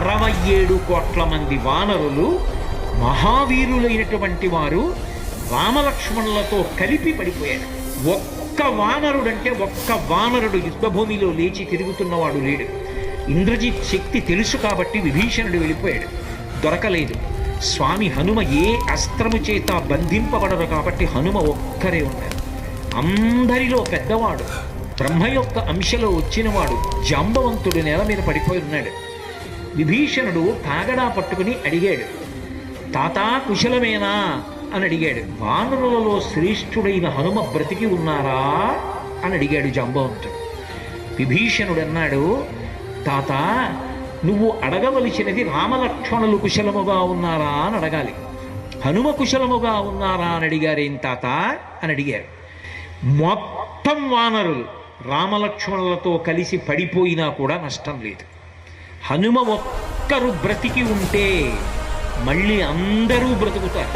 67 కోట్ల మంది వానరులు మహావీరులైనటువంటి వారు రామలక్ష్మణులతో కలిపి పడిపోయాడు. ఒక్క వానరుడు యుద్ధభూమిలో లేచి తిరుగుతున్నవాడు లేడు. ఇంద్రజిత్ శక్తి తెలుసు కాబట్టి విభీషణుడు వెళ్ళిపోయాడు, దొరకలేదు. స్వామి హనుమ ఏ అస్త్రము చేత బంధింపబడరు కాబట్టి హనుమ ఒక్కరే ఉన్నారు. అందరిలో పెద్దవాడు, బ్రహ్మ యొక్క అంశలో వచ్చినవాడు జాంబవంతుడు నేల మీద పడిపోయి ఉన్నాడు. విభీషణుడు కాగడా పట్టుకుని అడిగాడు, తాతా కుశలమేనా అని అడిగాడు. వానరులలో శ్రేష్ఠుడైన హనుమ బ్రతికి ఉన్నారా అని అడిగాడు జాంబవంతుడు. విభీషణుడు అన్నాడు, తాత నువ్వు అడగవలసినది రామలక్ష్మణులు కుశలముగా ఉన్నారా అని అడగాలి. హనుమ కుశలముగా ఉన్నారా అని అడిగారేం తాత అని అడిగారు. మొత్తం వానరులు రామలక్ష్మణులతో కలిసి పడిపోయినా కూడా నష్టం లేదు. హనుమ ఒక్కరు బ్రతికి ఉంటే మళ్ళీ అందరూ బ్రతుకుతారు.